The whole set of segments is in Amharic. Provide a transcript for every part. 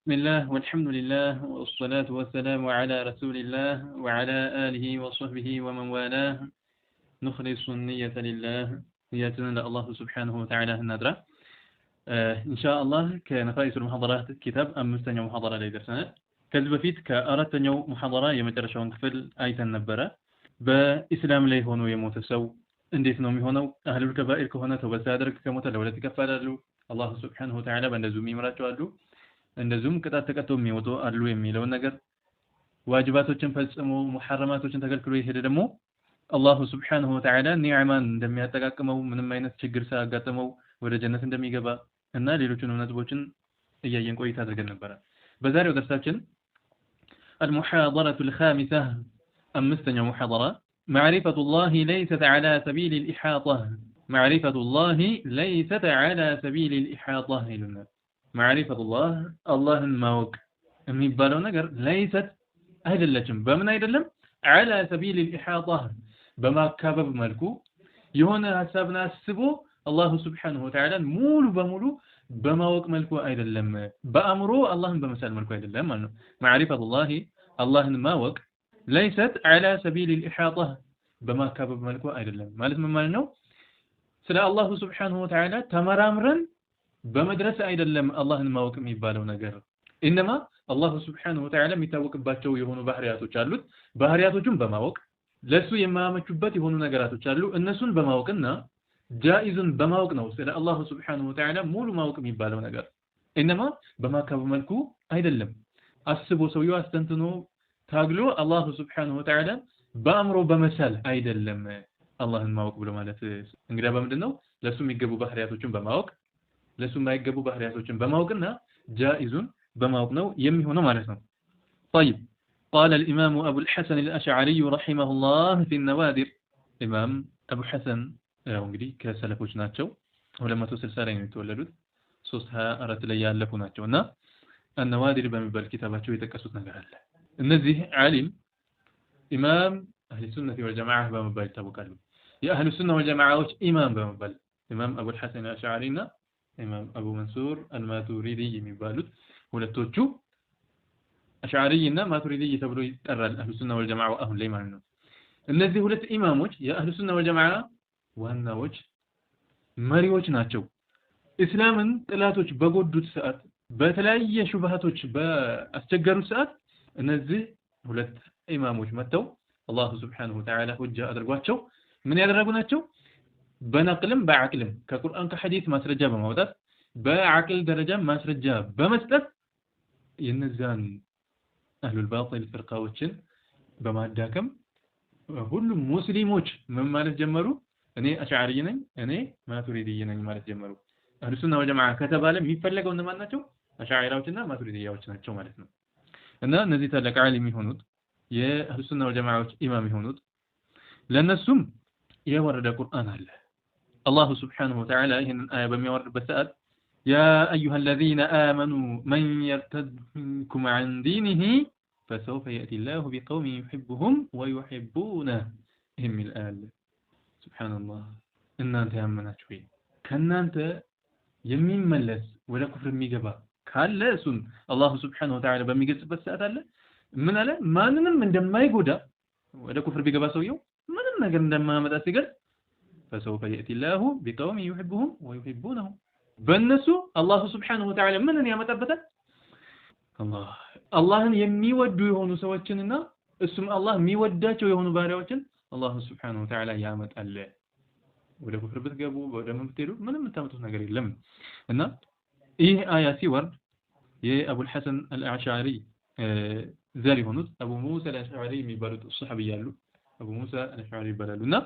بسم الله والحمد لله والصلاة والسلام على رسول الله وعلى آله وصحبه ومن والاه نخلص النية لله نيتنا الله سبحانه وتعالى النادرة إن شاء الله كنفائس المحاضرات كتاب أمستنيو محاضرة ليدرسنا كذب فيت كأردتنيو محاضرة يمترشون كفل آية النبرة بإسلام ليه هونو يموت سو انديت نومي هونو أهل الكبائر كهونا توبسادرك كموت لولا تكفلالو الله سبحانه وتعالى بندزومي مراتوالو እንደዚሁም ቅጣት ተቀጥቶ የሚወጡ አሉ የሚለው ነገር ዋጅባቶችን ፈጽሞ ሙሐረማቶችን ተከልክሎ ይሄደ ደግሞ አላሁ Subhanahu Wa Ta'ala ኒዕማን እንደሚያጠቃቅመው ምንም አይነት ችግር ሳያጋጥመው ወደ ጀነት እንደሚገባ እና ሌሎችንም ነጥቦችን እያየን ቆይታ አድርገን ነበር። በዛሬው ደርሳችን المحاضرة الخامسة أمستنيو محاضرة معرفة الله ليست على سبيل الإحاطة معرفة الله ليست على سبيل الإحاطة لنا معرفة الله الموك የሚባለው ነገር ليست አይደለችም በምን አይደለም على سبيل الإحاطة በማካበብ መልኩ የሆነ ሐሳብን አስቦ አላሁ Subhanahu Wa Ta'ala ሙሉ በሙሉ በማወቅ መልኩ አይደለም በአእምሮ አላህን በመሳል መልኩ አይደለም ማለት ነው معرفة አላህን ማወቅ ليست على سبيل الإحاطة በማካበብ መልኩ አይደለም ማለት ምን ማለት ነው ስለ አላሁ Subhanahu Wa Ta'ala ተመራምረን በመድረስ አይደለም አላህን ማወቅ የሚባለው ነገር انما አላህ Subhanahu Wa Ta'ala የሚታወቅባቸው የሆኑ ባህሪያቶች አሉት ባህሪያቶቹን በማወቅ ለሱ የማያመቹበት የሆኑ ነገራቶች አሉ እነሱን በማወቅና ጃኢዙን በማወቅ ነው ስለ አላህ Subhanahu Wa Ta'ala ሙሉ ማወቅ የሚባለው ነገር انما በማካበብ መልኩ አይደለም አስቦ ሰውየው አስተንትኖ ታግሎ አላህ Subhanahu Wa Ta'ala በአእምሮ በመሳል አይደለም አላህን ማወቅ ብሎ ማለት እንግዲህ በምንድነው ለሱ የሚገቡ ባህሪያቶችን በማወቅ ለሱ የማይገቡ ባህሪያቶችን በማወቅና ጃኢዙን በማወቅ ነው የሚሆነው ማለት ነው طيب قال الإمام أبو الحسن الأشعري رحمه الله في النوادر إمام أبو حسن እንግዲህ ከሰለፎች ናቸው 260 ላይ ነው የተወለዱት 34 ላይ ያለፉ ናቸውና النوادر በሚባል ኪታባቸው የተቀሱት ነገር አለ እነዚህ ዓሊም ኢማም አህሊ ሱነህ ወልጀማዓህ በመባል ይታወቃሉ የአህሊ ሱነህ ወልጀማዓዎች ኢማም በመባል ኢማም አቡ الحسن الأشعري እና ኢማም አቡ መንሱር አልማቱሪዲ የሚባሉት ሁለቶቹ አሽዓሪ እና ማቱሪዲ ተብሎ ይጠራል አህሉ ሱና ወልጀማዓ አሁን ላይ ማለት ነው እነዚህ ሁለት ኢማሞች የአህሉ ሱና ወልጀማዓ ዋናዎች መሪዎች ናቸው እስላምን ጥላቶች በጎዱት ሰዓት በተለያየ ሹብሃቶች በአስቸገሩት ሰዓት እነዚህ ሁለት ኢማሞች መተው አላህ Subhanahu Wa Ta'ala ሁጃ አድርጓቸው ምን ያደረጉ ናቸው በነቅልም በአቅልም ከቁርአን ከሐዲስ ማስረጃ በማውጣት በአቅል ደረጃ ማስረጃ በመስጠት የነዛን አህሉል ባጢል ፍርቃዎችን በማዳከም ሁሉም ሙስሊሞች ምን ማለት ጀመሩ እኔ አሽዓሪ ነኝ እኔ ማቱሪዲ ነኝ ማለት ጀመሩ አህሉ ሱና ወልጀማዓ ከተባለ የሚፈለገው እነማን ናቸው አሽዓሪያዎችና ማቱሪዲያዎች ናቸው ማለት ነው እና እነዚህ ታላቅ ዓሊም የሆኑት የአህሉ ሱና ወልጀማዓዎች ኢማም የሆኑት ለነሱም የወረደ ቁርአን አለ الله سبحانه وتعالى هنا آية بميورد بسأل يا أيها الذين آمنوا من يرتد منكم عن دينه فسوف يأتي الله بقوم يحبهم ويحبونه هم الآل سبحان الله إن أنت يأمنا شوي كان أنت يمين ملس ولا كفر ميقبا كان لا سن الله سبحانه وتعالى بميقس بسأل الله من ألا ما ننم من دم ما يقودا ولا كفر بيقبا سويو ما ننم من دم ما مدى سيقل فسوف يأتي الله بقوم يحبهم ويحبونه بالنسو الله Subhanahu Wa Ta'ala من يمتبت الله የሚወዱ የሆኑ ሰዎችንና እሱም አላህ የሚወዳቸው የሆኑ ባሪያዎችን አላህ Subhanahu Wa Ta'ala ያመጣል ወደ ኩፍር ብትገቡ ወደ ምትሄዱ ምንም የምታመጡት ነገር የለም እና ይህ አያ ሲወርድ የአቡ الحسن الأشعري ዘር የሆኑት አቡ ሙሳ الأشعري የሚባሉት ሱሐቢ ያሉ አቡ ሙሳ الأشعري ይባላሉና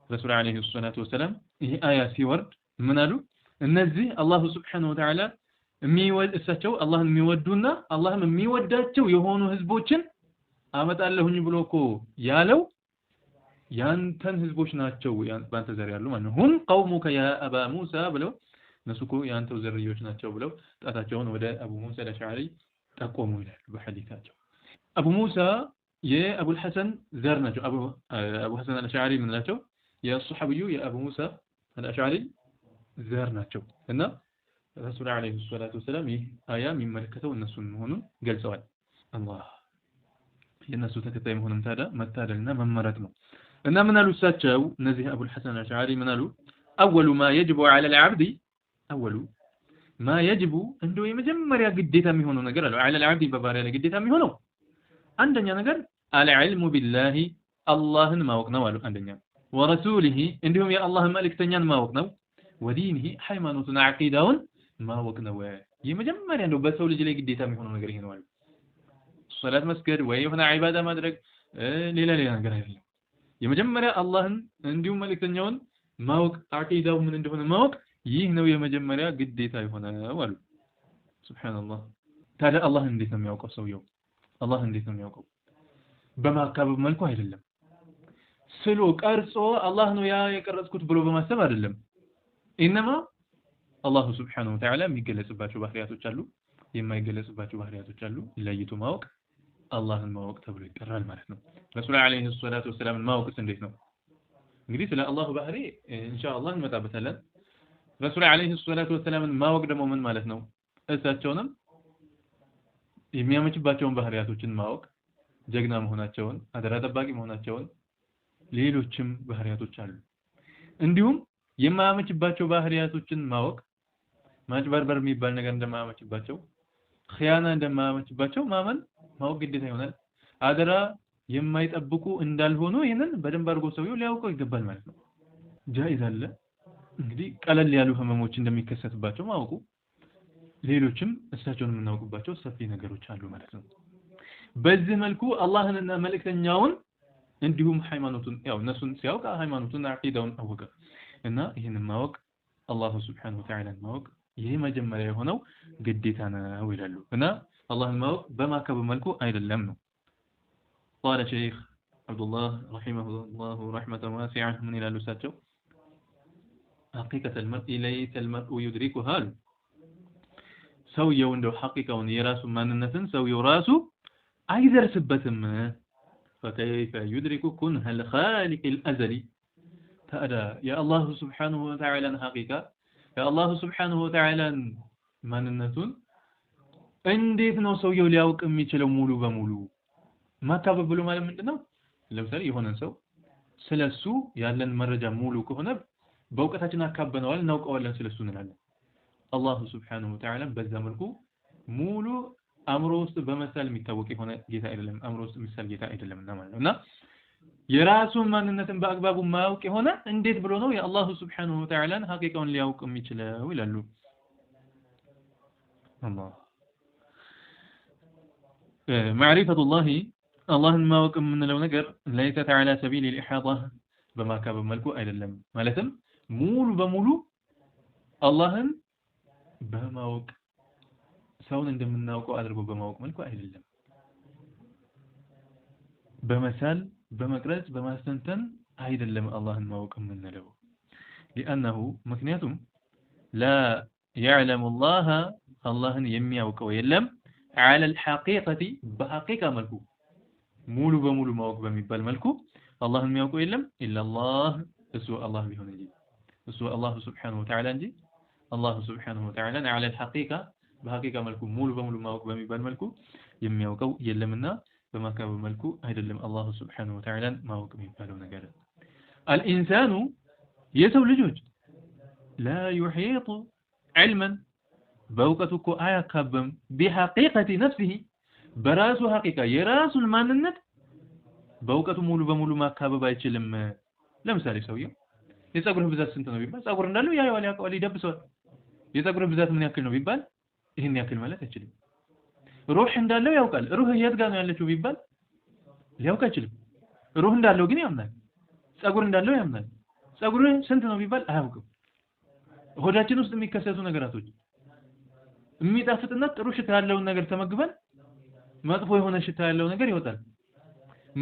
ረሱል አለይሂ ሰላቱ ወሰለም ይሄ አያ ሲወርድ ምን አሉ እነዚህ አላህ Subhanahu Wa Ta'ala የሚወድሳቸው አላህን የሚወዱና አላህም የሚወዳቸው የሆኑ ህዝቦችን አመጣለሁኝ ብሎኮ ያለው ያንተን ህዝቦች ናቸው ባንተ ዘር ያሉ ማለት ነው ሁም قومك يا ابا موسى ብለው ነሱኮ ያንተው ዘርዮች ናቸው ብለው ጣታቸውን ወደ አቡ ሙሳ አልአሽዓሪ ጠቆሙ ይላል በሐዲታቸው አቡ ሙሳ የአቡ الحسن ዘር ናቸው አቡ ሐሰን አልአሽዓሪ ምን ናቸው የሱሐቢዩ የአቡ ሙሳ አልአሽዓሪ ዘር ናቸው እና ረሱል አለይሂ ሰላቱ ወሰላም ይህ አያ የሚመለከተው እነሱን መሆኑን ገልጸዋል። አላህ የነሱ ተከታይ መሆኑን ታዲያ መታደልና መመረጥ ነው። እና ምን አሉ እሳቸው እነዚህ አቡል ሐሰን አልአሽዓሪ ምን አሉ? አወሉ ማ የጅቡ ዐለ አልዓብዲ አወሉ ማ የጅቡ እንደው የመጀመሪያ ግዴታ የሚሆነው ነገር አለ ዐለ አልዓብዲ በባሪያ ላይ ግዴታ የሚሆነው አንደኛ ነገር አልዕልሙ ቢላሂ አላህን ማወቅ ነው አሉ። አንደኛ ወረሱሊሂ እንዲሁም የአላህን መልእክተኛን ማወቅ ነው። ወዲኒሂ ሃይማኖቱን አቂዳውን ማወቅ ነው። የመጀመሪያ እንደው በሰው ልጅ ላይ ግዴታ የሚሆነው ነገር ይሄ ነው አሉ። ሶላት መስገድ ወይ የሆነ ዒባዳ ማድረግ ሌላ ነገር አይደለም። የመጀመሪያ አላህን እንዲሁም መልእክተኛውን ማወቅ አቂዳው ምን እንደሆነ ማወቅ ይህ ነው የመጀመሪያ ግዴታ የሆነው አሉ። ሱብሃንአላህ። ታዲያ አላህን እንዴት ነው የሚያውቀው ሰውየው? አላህ እንዴት ነው የሚያውቀው? በማካበብ መልኩ አይደለም። ስሎ ቀርጾ አላህ ነው ያ የቀረጽኩት ብሎ በማሰብ አይደለም። ኢነማ አላሁ ሱብሓነሁ ወተዓላ የሚገለጽባቸው ባህሪያቶች አሉ፣ የማይገለጽባቸው ባህሪያቶች አሉ። ለይቶ ማወቅ አላህን ማወቅ ተብሎ ይጠራል ማለት ነው። ረሱል አለይሂ ሰላቱ ወሰላም ማወቅስ እንዴት ነው? እንግዲህ ስለ አላህ ባህሪ ኢንሻአላህ እንመጣበታለን። ረሱል አለይሂ ሰላቱ ወሰላም ማወቅ ደግሞ ምን ማለት ነው? እሳቸውንም የሚያመችባቸውን ባህሪያቶችን ማወቅ፣ ጀግና መሆናቸውን፣ አደራ ጠባቂ መሆናቸውን፣ ሌሎችም ባህሪያቶች አሉ። እንዲሁም የማያመችባቸው ባህሪያቶችን ማወቅ፣ ማጭበርበር የሚባል ነገር እንደማያመችባቸው፣ ኺያና እንደማያመችባቸው ማወቅ ግዴታ ይሆናል። አደራ የማይጠብቁ እንዳልሆኑ ይሄንን በደንብ አድርጎ ሰውየው ሊያውቀው ይገባል ማለት ነው። ጃኢዝ አለ እንግዲህ ቀለል ያሉ ህመሞች እንደሚከሰትባቸው ማወቁ፣ ሌሎችም እሳቸውን የምናውቅባቸው ሰፊ ነገሮች አሉ ማለት ነው። በዚህ መልኩ አላህንና መልእክተኛውን እንዲሁም ሃይማኖቱን ያው እነሱን ሲያውቅ ሃይማኖቱን አቂዳውን አወቀ እና ይህንን ማወቅ አላሁ ሱብሓነሁ ወተዓላ ማወቅ ይሄ መጀመሪያ የሆነው ግዴታ ነው ይላሉ። እና አላህን ማወቅ በማከብ መልኩ አይደለም ነው። قال شيخ عبد الله رحمه الله رحمة واسعة من إلى لساتشو حقيقة المرء ليس المرء يدركها سوي عنده حقيقة ونيراس من النفن سوي راسه أيضا سبتم فكيف يدرك كنه الخالق الأزلي تأدى يا الله سبحانه وتعالى حقيقة يا الله سبحانه وتعالى من النفن እንዴት ነው ሰውየው ሊያውቅ የሚችለው ሙሉ በሙሉ? ማካበብ ብሎ ማለት ምንድነው? ለምሳሌ የሆነን ሰው ስለሱ ያለን መረጃ ሙሉ ከሆነ በእውቀታችን አካበነዋል እናውቀዋለን ስለሱ እንላለን። አላሁ ሱብሓነሁ ወተዓላ በዛ መልኩ ሙሉ አእምሮ ውስጥ በመሳል የሚታወቅ የሆነ ጌታ አይደለም፣ አእምሮ ውስጥ የሚሳል ጌታ አይደለምና ማለት ነውና የራሱን ማንነትን በአግባቡ ማያውቅ የሆነ እንዴት ብሎ ነው የአላሁ ሱብሓነሁ ወተዓላን ሐቂቃውን ሊያውቅ የሚችለው ይላሉ። አላህ معرفة الله ما وكم من لو نجر ليست على سبيل الإحاطة بما كاب ملكه أيضا لم مالتم مول بمولو الله بما وك سون عند من ناوكو أدربو بما وك ملكه أيضا لم بمثال بمكرز بمستنتن أيضا لم الله ما وكم من لو لأنه مكنياتهم لا يعلم الله يمي وكو يلم على الحقيقة بحقيقة ملكو مولو بمولو موك بميبال ملكو الله الميوكو إلا الله اسوء الله بهنا جي اسوء الله سبحانه وتعالى جي الله سبحانه وتعالى على الحقيقة بحقيقة ملكو مولو بمولو موك بميبال ملكو يميوكو يلمنا بما كان ملكو هيدا الله سبحانه وتعالى موك بميبالو نقال الإنسان يسو لجوج لا يحيط علما بوقتك آية كبم بحقيقة نفسه براسو حقيقة يراسو الماننت بوقت مولو بمولو ما كابب አይችልም ለምሳሌ ሰውየው የፀጉርህ ብዛት ስንት ነው ቢባል ፀጉር እንዳለው ያያው ያውቃል ይደብሰዋል የፀጉርህ ብዛት ምን ያክል ነው ቢባል ይሄን ያክል ማለት አይችልም ሩህ እንዳለው ያውቃል ሩህ የት ጋር ነው ያለችው ቢባል ሊያውቅ አይችልም ሩህ እንዳለው ግን ያምናል ፀጉር እንዳለው ያምናል ፀጉርህ ስንት ነው ቢባል አያውቅም ሆዳችን ውስጥ የሚከሰቱ ነገራቶች የሚጣፍጥና ጥሩ ሽታ ያለው ነገር ተመግበን መጥፎ የሆነ ሽታ ያለው ነገር ይወጣል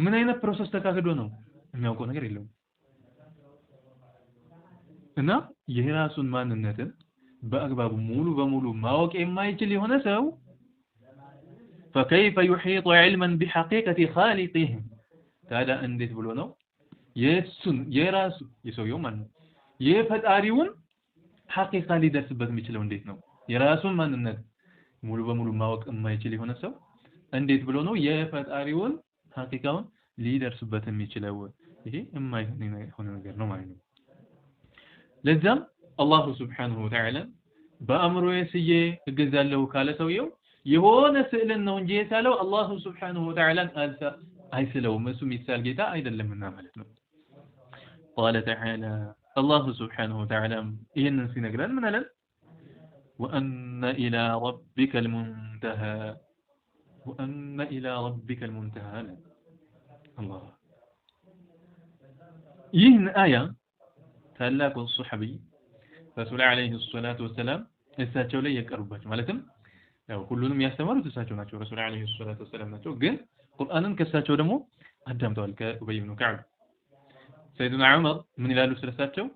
ምን አይነት ፕሮሰስ ተካክዶ ነው የሚያውቀው ነገር የለውም እና የራሱን ማንነትን በአግባቡ ሙሉ በሙሉ ማወቅ የማይችል የሆነ ሰው فكيف يحيط علما بحقيقة خالقه ታዲያ እንዴት ብሎ ነው የሱን የራሱ የሰውየው ማንነት የፈጣሪውን ሐቂቃ ሊደርስበት የሚችለው እንዴት ነው የራሱን ማንነት ሙሉ በሙሉ ማወቅ የማይችል የሆነ ሰው እንዴት ብሎ ነው የፈጣሪውን ሐቂቃውን ሊደርስበት የሚችለው? ይሄ የማይሆን ነገር ነው ማለት ነው። ለዛም አላሁ ሱብሓነሁ ወተዓላ በአእምሮዬ ስዬ እገዛለሁ ካለ ሰውየው የሆነ ስዕልን ነው እንጂ የሳለው አላሁ ሱብሓነሁ ወተዓላን አይስለውም። እሱ የሚሳል ጌታ አይደለምና ማለት ነው። ቃለ ተዓላ አላሁ ሱብሓነሁ ወተዓላ ይህንን ሲነግረን ምን አለን? ወአነ ኢላ ረቢከል ሙንተሃ ወአነ ኢላ ረቢከል ሙንተሃ አለን። አላህ ይህን አያ ታላቁ ሱሐቢ ረሱል ዓለይሂ ሰላቱ ወሰላም እሳቸው ላይ የቀሩባቸው ማለትም ያው ሁሉንም ያስተማሩት እሳቸው ናቸው። ረሱል ዓለይሂ ሰላቱ ወሰላም ናቸው። ግን ቁርአንን ከእሳቸው ደግሞ አዳምጠዋል ከኡበይ ብኑ ከዕብ። ሰይዱና ዑመር ምን ይላሉ ስለሳቸው?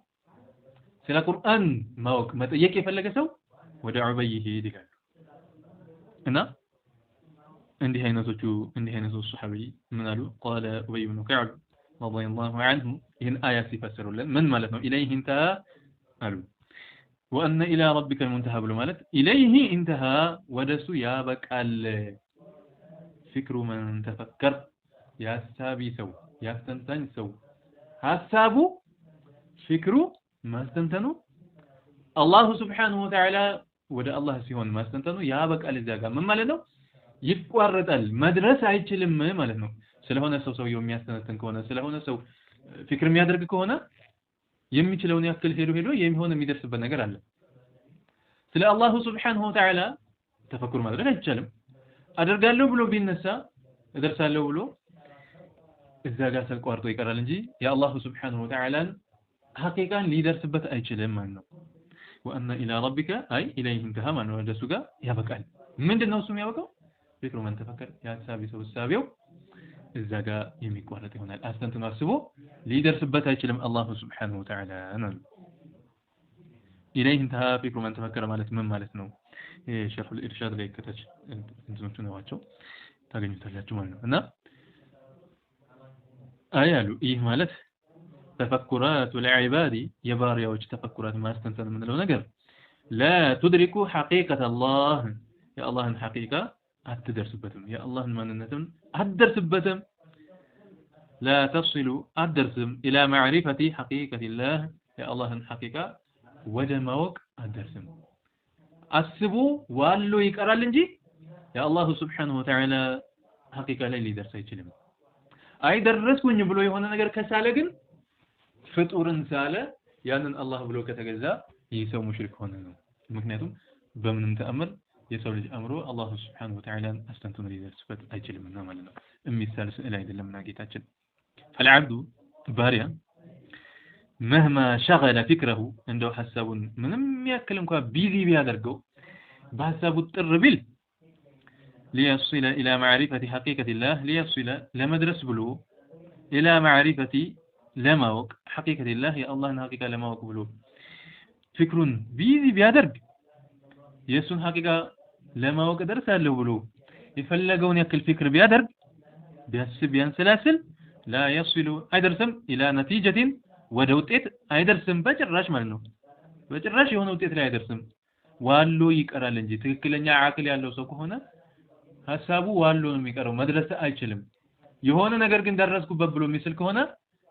ስለ ቁርአን ማወቅ መጠየቅ የፈለገ ሰው ወደ ኡበይ ይሄድ ይላሉ። እና እንዲህ አይነቱ ሱሐቢ ምን አሉ? ቃለ ኡበይ ብኑ ከዕብ ረዲየላሁ ዐንሁ ይህን አያ ሲፈስሩልን ምን ማለት ነው? ኢለይሂ እንተሃ አሉ። ወአነ ኢላ ረቢከል ሙንተሃ ብሎ ማለት ኢለይሂ እንተሃ ወደሱ ያበቃል። ፍክሩ መን ተፈከር ያሳቢ ሰው ያስተንታኝ ሰው ሐሳቡ ፍክሩ ማስተንተኑ አላሁ ሱብሓነሁ ወተዓላ ወደ አላህ ሲሆን ማስተንተኑ ያበቃል። እዚያ ጋር ምን ማለት ነው? ይቋረጣል፣ መድረስ አይችልም ማለት ነው። ስለሆነ ሰውየው የሚያስተነትን ከሆነ ስለሆነ ሰው ፍክር የሚያደርግ ከሆነ የሚችለውን ያክል ሄዶ የሚሆን የሚደርስበት ነገር አለ። ስለ አላሁ ሱብሓነሁ ወተዓላ ተፈኩር ማድረግ አይቻልም። አደርጋለሁ ብሎ ቢነሳ እደርሳለሁ ብሎ እዛ ጋር ተቋርጦ ይቀራል እንጂ የአላሁ ሱብሓነሁ ወተዓላን ሐቂቃን ሊደርስበት አይችልም ማለት ነው። ወአነ ኢላ ረቢከ አይ ኢለይሂ እንተሃ ማለት ነው። ወደሱ ጋር ያበቃል። ምንድነው እሱ የሚያበቃው? ፍክሩ መን ተፈከር ያሳቢ ሰው ሳቢው እዛ ጋር የሚቋረጥ ይሆናል። አስተንትኖ አስቦ ሊደርስበት አይችልም አላሁ ሱብሓነሁ ወተዓላ ነው። ኢለይሂ እንተሃ ፍክሩ መን ተፈከረ ማለት ምን ማለት ነው? ሸርሑል ኢርሻድ ላይ ከታች እንትኖቹ ናቸው ታገኙታላችሁ ማለት ነው። እና አያሉ ይህ ማለት ተፈኩራቱ ለዒባዲ የባሪያዎች ተፈኩራት ማስተንተን የምንለው ነገር ላ ቱድሪኩ ሐቂቀተ አላህ የአላህን ሐቂቃ አትደርስበትም፣ የአላህን ማንነትን አትደርስበትም። ላ ተስሉ አትደርስም ኢላ ማዕሪፈቲ ሐቂቀቲላህ የአላህን ሐቂቃ ወደ ማወቅ አትደርስም። አስቡ ዋሎ ይቀራል እንጂ የአላሁ ሱብሓነሁ ወተዓላ ሐቂቃ ላይ ሊደርስ አይችልም። አይደረስኩኝ ብሎ የሆነ ነገር ከሳለ ግን ፍጡርን ሳለ ያንን አላህ ብሎ ከተገዛ ይህ ሰው ሙሽሪክ ሆነ ነው። ምክንያቱም በምንም ተአምር የሰው ልጅ አምሮ አላሁ ሱብሓነሁ ወተዓላን አስተንትኖ ሊደርስበት አይችልምና ማለት ነው። የሚሳል ስዕል አይደለምና ጌታችን ፈልዓብዱ ባሪያ መህማ ሸገለ ፊክረሁ እንደው ሐሳቡን ምንም ያክል እንኳን ቢዚ ቢያደርገው በሐሳቡ ጥር ቢል ሊየሲለ ኢላ ማዕሪፈቲ ሐቂቀቲላህ ሊየሲለ ለመድረስ ብሎ ኢላ ማዕሪፈቲ ለማወቅ ሐቂቀቲላህ የአላህን ሐቂቃ ለማወቅ ብሎ ፍክሩን ቢዚ ቢያደርግ የእሱን ሐቂቃ ለማወቅ ደርሳለሁ ብሎ የፈለገውን ያክል ፍክር ቢያደርግ ቢያስብ ቢያንሰላስል ላ የሲሉ አይደርስም ኢላ ነቲጀቲን ወደ ውጤት አይደርስም በጭራሽ ማለት ነው። በጭራሽ የሆነ ውጤት ላይ አይደርስም። ዋሎ ይቀራል እንጂ ትክክለኛ አቅል ያለው ሰው ከሆነ ሐሳቡ ዋሎ ነው የሚቀረው፣ መድረስ አይችልም። የሆነ ነገር ግን ደረስኩበት ብሎ የሚስል ከሆነ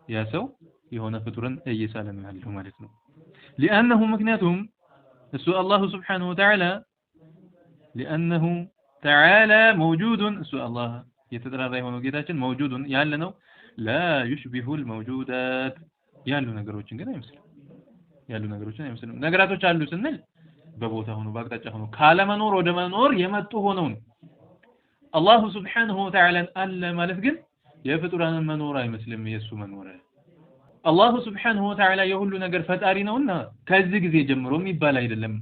ያ ሰው የሆነ ፍጡርን እየሳለ ነው ያለው ማለት ነው። لأنه ምክንያቱም እሱ አላሁ ሱብሓነሁ ወተዓላ لأنه تعالى موجود እሱ አላህ የተጠራራ የሆነው ጌታችን موجود ያለ ነው። لا يشبه الموجودات ያሉ ነገሮችን ግን አይመስልም። ነገራቶች አሉ ስንል በቦታ ሆኖ በአቅጣጫ ሆኖ ካለመኖር ወደ መኖር የመጡ ሆነው ነው። አላሁ ሱብሓነሁ ወተዓላ አለ ማለት ግን የፍጡራንን መኖር አይመስልም። የሱ መኖር አላሁ ሱብሓነሁ ወተዓላ የሁሉ ነገር ፈጣሪ ነውና ከዚህ ጊዜ ጀምሮ የሚባል አይደለም።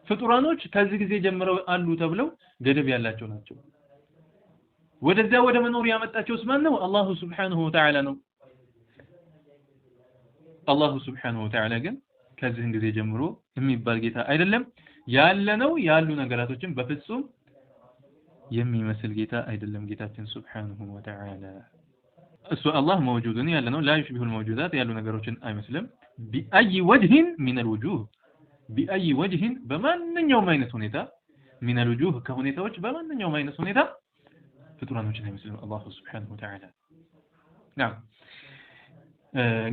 ፍጡራኖች ከዚህ ጊዜ ጀምረው አሉ ተብለው ገደብ ያላቸው ናቸው። ወደዛ ወደ መኖር ያመጣቸውስ ማን ነው? አላሁ ሱብሓነሁ ወተዓላ ነው። አላሁ ሱብሓነሁ ወተዓላ ግን ከዚህ ጊዜ ጀምሮ የሚባል ጌታ አይደለም። ያለነው ያሉ ነገራቶችን በፍጹም የሚመስል ጌታ አይደለም ጌታችን ሱብሓነሁ ወተዓላ። እሱ አላህ መውጁድን ያለ ነው። ላ ዩሽቢሁል መውጁዳት ያሉ ነገሮችን አይመስልም። ቢአይ ወጅህን ሚነል ውጁህ بأي وجه بمن يوم أين سنتا من الوجوه كهنتا وجه بمن يوم أين سنتا فطران وجه مسلم الله سبحانه وتعالى نعم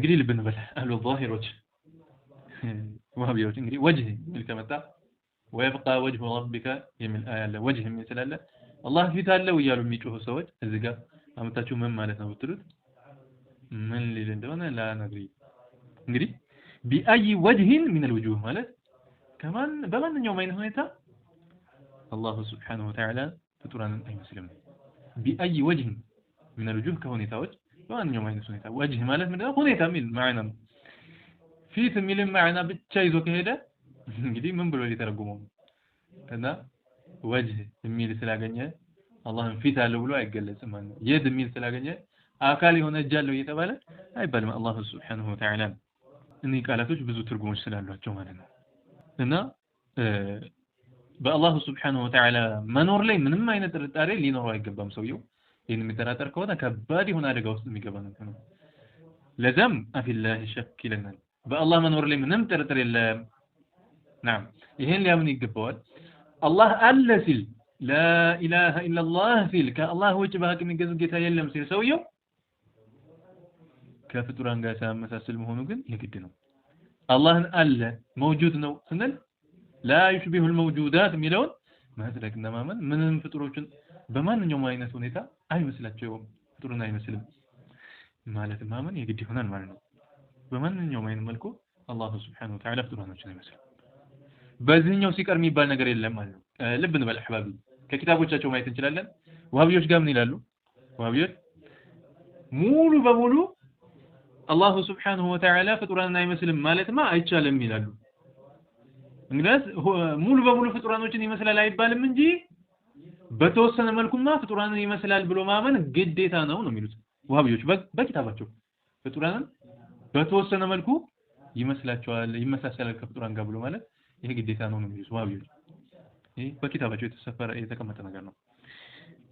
قليل بن بل أهل الظاهر وجه وهبي وجه بالكمتا ويبقى وجه ربك يمل آية وجه مثل الله الله في تعالى ويالو ميجوه سوت الزقا أمتاشو من مالتنا وترد من اللي لندونا لا ندري نقري بأي وجه من الوجوه مالت كمان بمن يومين هنيتا الله سبحانه وتعالى فطران أي مسلم بأي وجه من الوجوه كهنيتا وجه بمن يومين هنيتا وجه مالت من هنيتا ميل معنا في تميل معنا بتشايزو كهذا እንግዲህ ምን ብሎ ሊተረጉመው እና ወጅህ የሚል ስላገኘ አላህን ፊት አለው ብሎ አይገለጽም ማለት ነው የድ የሚል ስላገኘ አካል የሆነ እጅ አለው እየተባለ አይባልም አላህ Subhanahu Wa Ta'ala እነዚህ ቃላቶች ብዙ ትርጉሞች ስላሏቸው ማለት ነው እና በአላህ Subhanahu Wa Ta'ala መኖር ላይ ምንም አይነት ጥርጣሬ ሊኖረው አይገባም ሰውየው ይሄን የሚጠራጠር ከሆነ ከባድ የሆነ አደጋ ውስጥ የሚገባ ነው ለዛም አፊላህ ሸክ ይለናል በአላህ መኖር ላይ ምንም ጥርጥር የለም نعم ይሄን ሊያምን ይገባዋል አላህ አለ ሲል لا اله الا الله ሲል ከአላህ ውጭ በሐቅ የሚገዙ ጌታ የለም ሲል ሰውየው ከፍጡራን ጋር ሳመሳሰል መሆኑ ግን የግድ ነው አላህን አለ موجود ነው ስንል لا يشبه الموجودات የሚለውን ማድረግና ማመን ምንም ፍጡሮችን በማንኛውም አይነት ሁኔታ አይመስላቸውም ፍጡሩን አይመስልም ማለት ማመን የግድ ይሆናል ማለት ነው በማንኛውም አይነት መልኩ አላህ Subhanahu Wa Ta'ala ፍጡራኖችን አይመስልም በዚህኛው ሲቀር የሚባል ነገር የለም ማለት ነው ልብ እንበል አህባቢ ከኪታቦቻቸው ማየት እንችላለን ወሃቢዮች ጋር ምን ይላሉ ወሃቢዮች ሙሉ በሙሉ አላህ Subhanahu Wa Ta'ala ፍጡራንን አይመስልም ማለትማ አይቻልም ይላሉ እንግዲህ ሙሉ በሙሉ ፍጡራኖችን ይመስላል አይባልም እንጂ በተወሰነ መልኩማ ፍጡራንን ይመስላል ብሎ ማመን ግዴታ ነው የሚሉት ወሃቢዮች በኪታባቸው ፍጡራንን በተወሰነ መልኩ ይመስላቸዋል ይመሳሰላል ከፍጡራን ጋር ብሎ ማለት ይሄ ግዴታ ነው የሚሉት ወሃቢዮች ይሄ በኪታባቸው የተቀመጠ ነገር ነው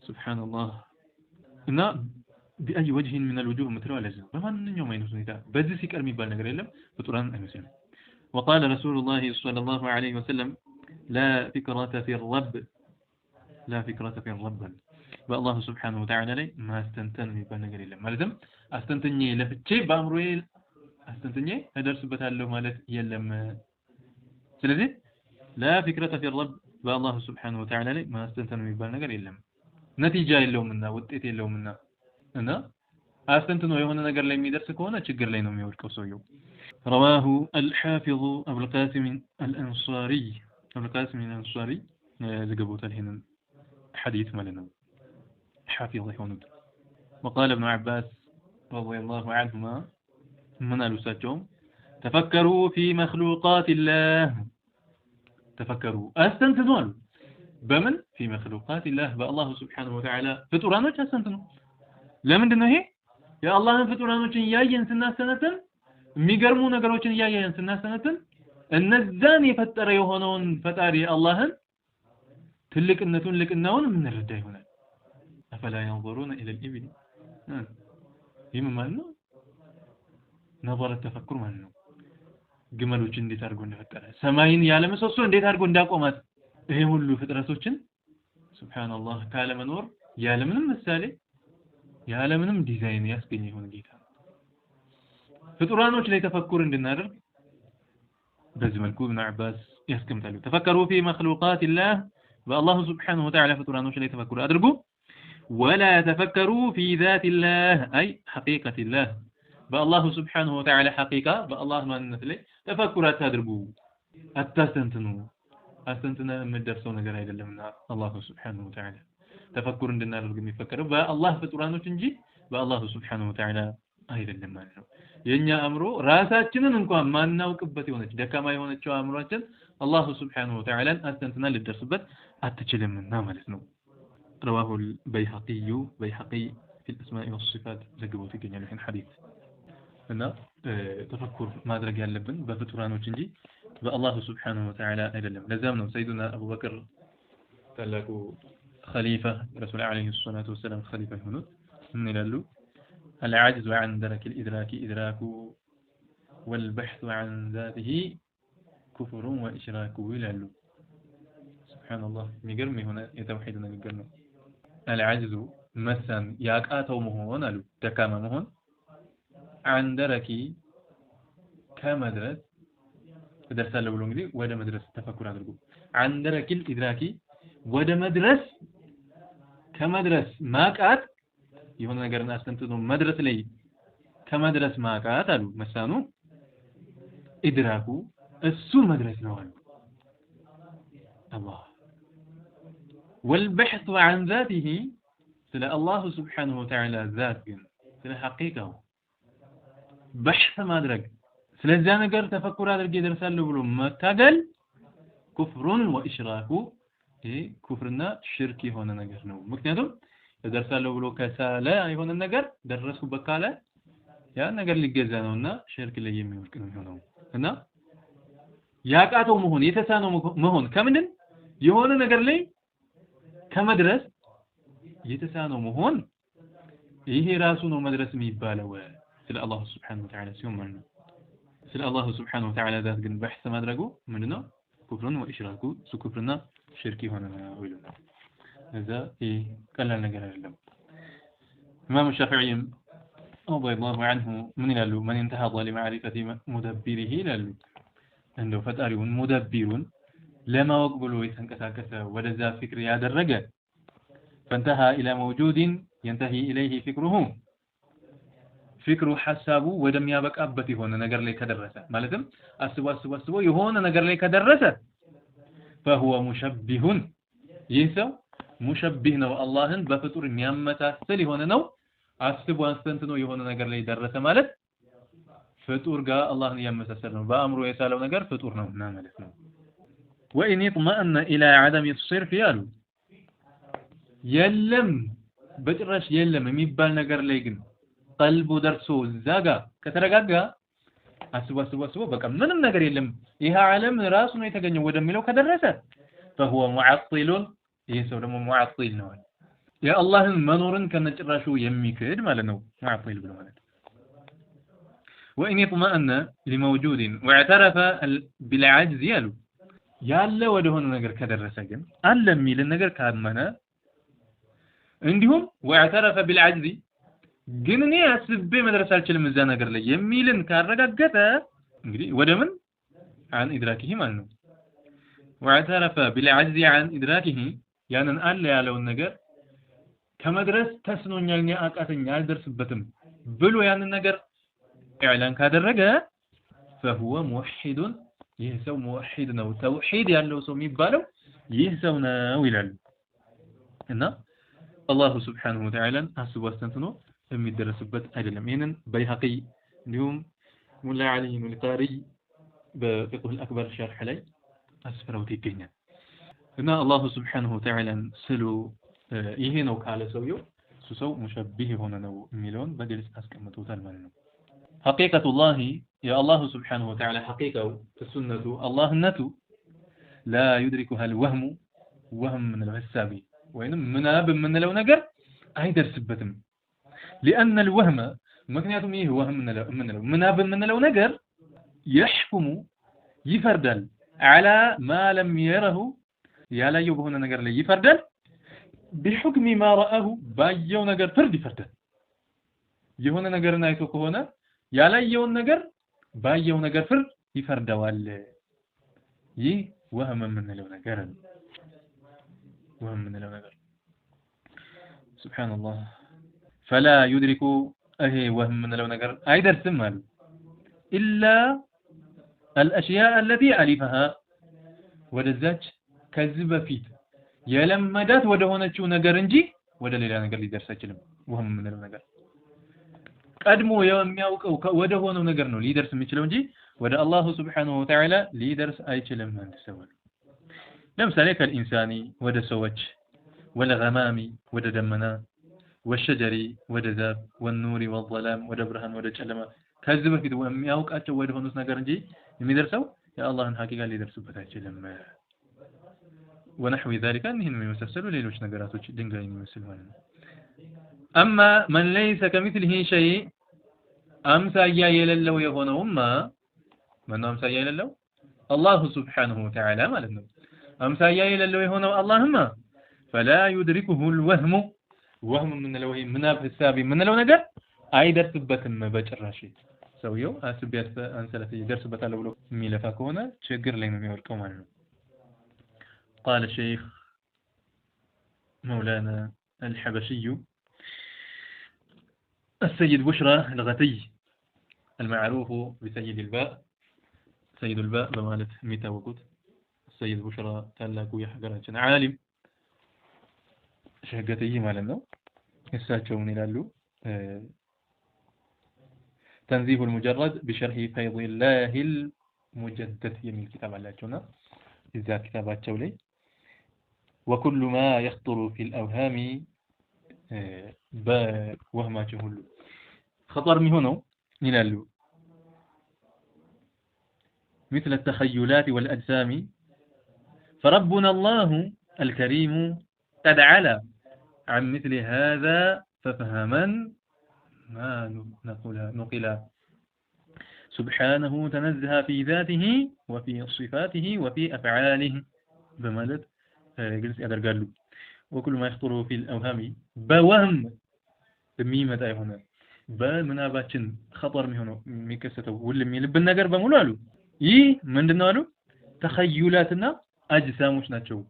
ሱብሃንአላህ እና بأي وجه من الوجوه مثله لازم በማንኛውም አይነት ሁኔታ በዚህ ሲቀር የሚባል ነገር የለም ፍጡራን አይመስልም وقال رسول الله صلى الله عليه وسلم لا فكرة في الرب لا فكرة في الرب والله سبحانه وتعالى ላይ ማስተንተን የሚባል ነገር የለም ማለትም አስተንተኜ ለፍቼ በአእምሮዬ አስተንተኜ እደርስበታለሁ ማለት የለም ስለዚህ لا فكرة في الرب والله سبحانه وتعالى ላይ ማስተንተን የሚባል ነገር የለም ነቲጃ የለውምና ውጤት የለውምና እና አስተንተኖ የሆነ ነገር ላይ የሚደርስ ከሆነ ችግር ላይ ነው የሚወድቀው ሰውየው رواه الحافظ أبو القاسم الأنصاري أبو القاسم الأنصاري زقبوت الهنا حديث ملنا حافظ هونود وقال ابن عباس رضي الله عنهما من الوساتهم تفكروا في مخلوقات الله تفكروا أستنتنون بمن في مخلوقات الله بالله سبحانه وتعالى فطرانوች አስተንትኑ ለምንድን ነው ይሄ የአላህን ፍጡራኖችን ያየን ስናስተነትን የሚገርሙ ነገሮችን ያየን ስናስተነትን እነዛን የፈጠረ የሆነውን ፈጣሪ አላህን ትልቅነቱን ልቅናውን ምንረዳ ይሆናል أفلا ينظرون إلى الإبل ይህ ማለት ነው ነበር ተፈክሩ ማለት ነው ግመሎች እንዴት አድርጎ እንደፈጠረ ሰማይን ያለ ምሰሶ እንዴት አድርጎ እንዳቆማት ይሄ ሁሉ ፍጥረቶችን ሱብሃንአላህ ካለ መኖር ያለ ምንም ምሳሌ ያለ ምንም ዲዛይን ያስገኘ የሆነ ጌታ ፍጡራኖች ላይ ተፈክር እንድናደርግ በዚህ መልኩ ኢብኑ አባስ ያስቀምጣሉ ተፈከሩ في مخلوقات الله والله سبحانه وتعالى ፍጡራኖች ላይ ተፈክሩ አድርጉ ولا تفكروا في ذات الله أي حقيقة الله بالله سبحانه وتعالى حقيقة بالله ማንነት ላይ ተፈክራት አድርጉ አስተንተኑ መደርሰው ነገር አይደለምና አላህ Subhanahu Wa Ta'ala ተፈክር እንድናደርግ የሚፈከረው በአላህ ፍጡራኖች እንጂ በአላህ Subhanahu Wa Ta'ala አይደለም ማለት ነው የኛ አእምሮ ራሳችንን እንኳን ማናውቅበት የሆነች ደካማ የሆነችው አእምሮአችን አላህ Subhanahu Wa Ta'ala አስተንተና ልደርስበት አትችልምና ማለት ነው رواه البيهقي في الأسماء والصفات ዘግቦት ይገኛል ይሄን ሐዲስ እና ተፈክር ማድረግ ያለብን በፍጡራኖች እንጂ በአላህ Subhanahu Wa Ta'ala አይደለም ለዛም ነው ሰይዱና አቡበክር ታላቁ خليفة رسول عليه الصلاة والسلام خليفة هنود من يلالو العجز عن درك الإدراك إدراك والبحث عن ذاته كفر وإشراك ويلالو سبحان الله ميقرمي هنا يتوحيدنا ميقرمي العجز مثلا ياقاتو مهون قالوا دكامة مهون عن دركي كمدرس درس الله بلون دي ودا مدرس تفكر አድርጉ عن درك الإدراكي ودا مدرس كمدرس ማቃት የሆነ ነገርና አስተንትኖ መድረስ ላይ ከመድረስ ማቃት አሉ መሳኑ ኢድራኩ እሱ መድረስ ነው አሉ الله والبحث عن ذاته ስለ الله سبحانه وتعالى ذات ግን ስለ ሐቂቃው بحث ማድረግ ስለዚያ ነገር ተፈኩር አድርጌ ደርሳለሁ ብሎ መታገል ኩፍሩን ወኢሽራኩ ኩፍርና ሽርክ የሆነ ነገር ነው ምክንያቱም ደርሳለሁ ብሎ ከሳለ የሆነ ነገር ደረስኩበት ካለ ያ ነገር ሊገዛ ነውና ሽርክ ላይ የሚወድቅ ነው የሚሆነው እና ያቃተው መሆን የተሳነው መሆን ከምንድን የሆነ ነገር ላይ ከመድረስ የተሳነው መሆን ይሄ ራሱ ነው መድረስ የሚባለው ስለ አላህ Subhanahu Wa Ta'ala ሲሆን ማለት ነው ስለ አላህ Subhanahu Wa Ta'ala ذات ግን በሕث ማድረጉ ምንድነው ኩፍሩን ወኢሽራኩ ኩፍርና ሽርክ የሆነ ነው ይላል هذا ቀላል ነገር አይደለም ኢማም ሻፊዒ رضي الله عنه من ይላሉ من انتهض لمعرفة مدبره ይላሉ እንደው ፈጣሪውን ሙደብሩን ለማወቅ ብሎ የተንቀሳቀሰ ወደዛ ፍቅር ያደረገ فانتهى الى موجود ينتهي اليه فكره ፍቅሩ ሐሳቡ ወደሚያበቃበት የሆነ ነገር ላይ ከደረሰ ማለትም አስቦ የሆነ ነገር ላይ ከደረሰ فهو مشبه ይህ ሰው ሙሸቢህ ነው አላህን በፍጡር የሚያመሳስል የሆነ ነው አስቦ አስተንትኖ የሆነ ነገር ላይ ደረሰ ማለት ፍጡር ጋር አላህን ያመሳሰል ነው በአእምሮ የሳለው ነገር ፍጡር ነው እና ማለት ነው وإن يطمئن إلى عدم الصرف ያሉ የለም በጭራሽ የለም የሚባል ነገር ላይ ግን ቀልቡ ደርሶ ዛጋ ከተረጋጋ አስቦ በቃ ምንም ነገር የለም ይሄ ዓለም ራሱ ነው የተገኘው ወደሚለው ከደረሰ فهو معطل ይሄ ሰው ደግሞ ሙዓጢል ነው የአላህን መኖርን ከነጭራሹ የሚክድ ማለት ነው ሙዓጢል ብሎ ማለት وإن يطمئن لموجود واعترف بالعجز ያለ ወደሆነ ነገር ከደረሰ ግን አለ የሚል ነገር ካመነ እንዲሁም واعترف بالعجز ግን እኔ አስቤ መድረስ አልችልም እዛ ነገር ላይ የሚልን ካረጋገጠ እንግዲህ ወደ ምን عن إدراكه ማለት ነው واعترف بالعجز عن إدراكه ያንን አለ ያለውን ነገር ከመድረስ ተስኖኛል አቃተኛ አልደርስበትም ብሎ ያንን ነገር ኢዕላን ካደረገ فهو موحد ይህ ሰው ሙወሂድ ነው ተውሂድ ያለው ሰው የሚባለው ይህ ሰው ነው ይላል እና አላህ Subhanahu Wa Ta'ala አስቦ አስተንትኖ የሚደረስበት አይደለም ይሄንን በይሐቂ እንዲሁም ሙላ አሊ ሙልቃሪ በፊቅህ الأكبر ሸርህ ላይ አስፈረውት ይገኛል እና አላህ Subhanahu Wa Ta'ala ስሉ ይሄ ነው ካለ ሰውየው እሱ ሰው ሙሸቢህ ሆነ ነው የሚለውን በግልጽ አስቀምጦታል ማለት ነው حقيقة الله يا الله سبحانه وتعالى حقيقة السنة الله النتو لا يدركها الوهم وهم من الحساب وإن مناب من لو نجر أيدر سبتم لأن الوهم مكنياتهم إيه وهم من لو مناب من لو نجر يحكم يفردل على ما لم يره يا لا يبهون نجر لي يفردل بحكم ما رآه بايو نجر فرد يفردل يهون نجر نايتو كهونا ያላየውን ነገር ባየው ነገር ፍርድ ይፈርደዋል ይህ ወህም የምንለው ነገር ነው ወህም የምንለው ነገር ሱብሃንአላህ فلا يدرك እሄ ወህም የምንለው ነገር አይደርስም ማለት إلا الأشياء التي ألفها ወደዛች ከዚህ በፊት የለመዳት ወደ ሆነችው ነገር እንጂ ወደ ሌላ ነገር ሊደርስ አይችልም ወህም የምንለው ነገር ቀድሞ የሚያውቀው ወደ ሆነው ነገር ነው ሊደርስ የሚችለው እንጂ ወደ አላህ Subhanahu Wa Ta'ala ሊደርስ አይችልም ማለት ሰው ለምሳሌ ከኢንሳኒ ወደ ሰዎች ወለገማሚ ወደ ደመና ወሸጀሪ ወደ ዛፍ ወኑሪ ወዘላም ወደ ብርሃን ወደ ጨለማ ከዚህ በፊት የሚያውቃቸው ወደ ሆኑት ነገር እንጂ የሚደርሰው የአላህን ሐቂቃ ሊደርስበት አይችልም ونحو ذلك انهم يمثلوا ሌሎች ነገራቶች ድንጋይ የሚመስል ማለት ነው أما من ليس كمثله شيء أمسى يللو يهونهما من أمسى يللو الله سبحانه وتعالى مالنا أمسايا إلى اللي هنا اللهم فلا يدركه الوهم وهم من الوهم مناب حسابي من لو نجر አይደርስበትም በጭራሽ ሰውየው አስቢያስ አንሰለት ይደርስበታል ብሎ የሚለፋ ከሆነ ችግር ላይ ነው የሚወድቀው ማለት ነው قال الشيخ مولانا الحبشي السيد بشرى الغتي المعروف بسيد الباء سيد الباء بمالت ميتاوكوت السيد بشرى تلاكو يحقراتنا عالم شهقتي مالنا يساتشون يلالو تنزيه المجرد بشرح فيض الله المجدد يمين الكتاب على جونا إذا كتابات شولي وكل ما يخطر في الأوهام وهما جهل خطر من هنا نلالو مثل التخيلات والأجسام فربنا الله الكريم قد علا عن مثل هذا ففهما ما نقل سبحانه تنزه في ذاته وفي صفاته وفي أفعاله بمالت جلس أدرقالو وكل ما يخطره في الأوهام بوهم بميمة أي هنا بمناباتشن خطر من هنا ميكسته واللي يلب النقر بمولالو من دنالو تخيلاتنا أجساموش ناتشو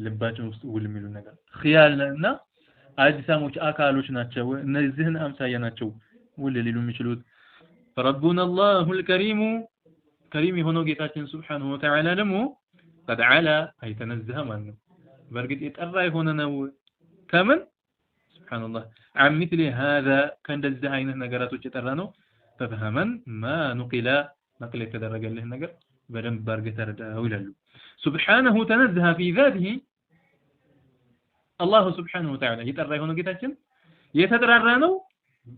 ልባችን ውስጥ ውል የሚሉ ነገር ኺያልና አጅሳሞች አካሎች ናቸው እነዚህን አምሳያ ናቸው ውል ሊሉ የሚችሉት ربنا الله الكريم كريم የሆነው ጌታችን Subhanahu Wa Ta'ala ደግሞ قد علا أي تنزه منه በርግጥ የጠራ የሆነ ነው ከምን سبحان الله عن مثل هذا ከእንደዚህ አይነት ነገራቶች የጠራ ነው ففهما ما نقل نقل የተደረገልህ ነገር በደንብ አድርገህ ተረዳው ይላሉ سبحانه تنزه في ذاته الله سبحانه وتعالى يترى هنا ጌታችን የተጠራራ ነው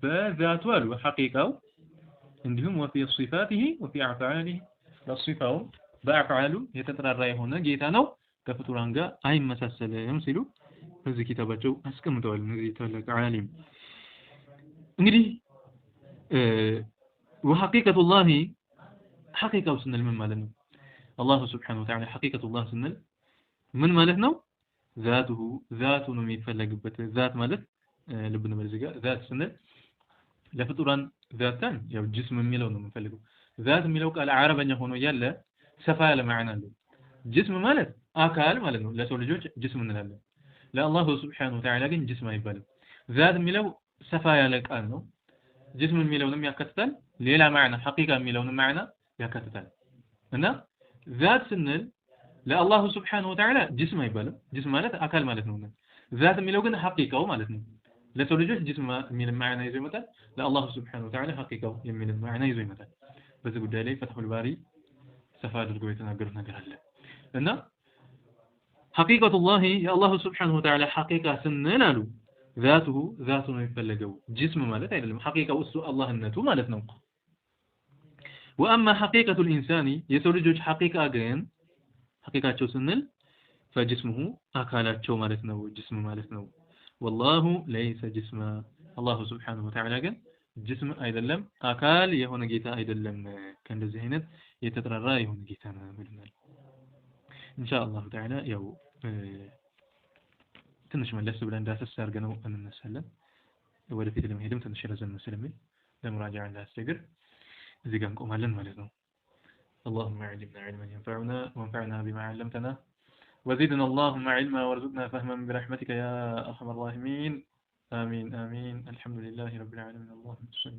በذاቱ አሉ ሐቂቃው እንዲሁም وفي صفاته وفي افعاله በصفاው በአፍዓሉ የተጠራራ የሆነ ጌታ ነው ከፍጡራን ጋር አይመሳሰልም ሲሉ በዚህ ኪታባቸው አስቀምጠዋል እነዚህ ታላቅ ዓሊም እንግዲህ وحقيقة الله حقيقة ስንል ምን ማለት ነው الله سبحانه وتعالى حقيقة الله سنل من مالتنا ذاته ذات የሚፈለግበት ذات ማለት ልብን መልዝጋ ذات ስንል ለፍጡራን ذاتን ያው ጅስም የሚለው ነው የምንፈልገው ذات የሚለው ቃል አረበኛ ሆኖ ያለ ሰፋ ያለ ማዕና አለው ጅስም ማለት አካል ማለት ነው ለሰው ልጆች ጅስም እንላለን ለአላህ Subhanahu Wa Ta'ala ግን ጅስም አይባልም ذات የሚለው ሰፋ ያለ ቃል ነው ጅስም የሚለውንም ያካትታል ሌላ ማዕና ሐቂቃ የሚለውንም ማዕና ያካትታል እና ذات ስንል ለአላህ Subhanahu Wa Ta'ala ጅስም አይባልም ጅስም ማለት አካል ማለት ነው ذات የሚለው ግን ሐቂቃው ማለት ነው ለሰው ልጆች ጅስም የሚል ማዕና ይዞ ይመጣል ለአላህ Subhanahu Wa Ta'ala ሐቂቃው የሚል ማዕና ይዞ ይመጣል በዚህ ጉዳይ ላይ ፈትሁል ባሪ ሰፋ አድርገው የተናገሩት ነገር አለ እና حقيقة الله يا الله سبحانه وتعالى حقيقة ስንል አሉ ذاته ذات ነው የሚፈልገው ጅስም ማለት አይደለም ሐቂቃው እሱ አላህነቱ ማለት ነው وأما حقيقة الإنسان يسولجوج حقيقة أجين حقيقة شو سنل فجسمه أكالات شو مالتنا جسم مالتنا والله ليس جسم الله سبحانه وتعالى جن جسم أيضا لم أكال يهون جيتا أيضا لم كان الزهنة يتترى يهون جيتا ملنا إن شاء الله تعالى يو تنشمل لسه بلان داس السارقنا أن نسهلا ولا في تلمي هدم تنشر زن مسلمين لمراجعة لا استقر زي كان قومالن مالتنا اللهم علمنا علما ينفعنا وانفعنا بما علمتنا وزدنا اللهم علما وارزقنا فهما برحمتك يا أرحم الراحمين آمين آمين الحمد لله رب العالمين اللهم صل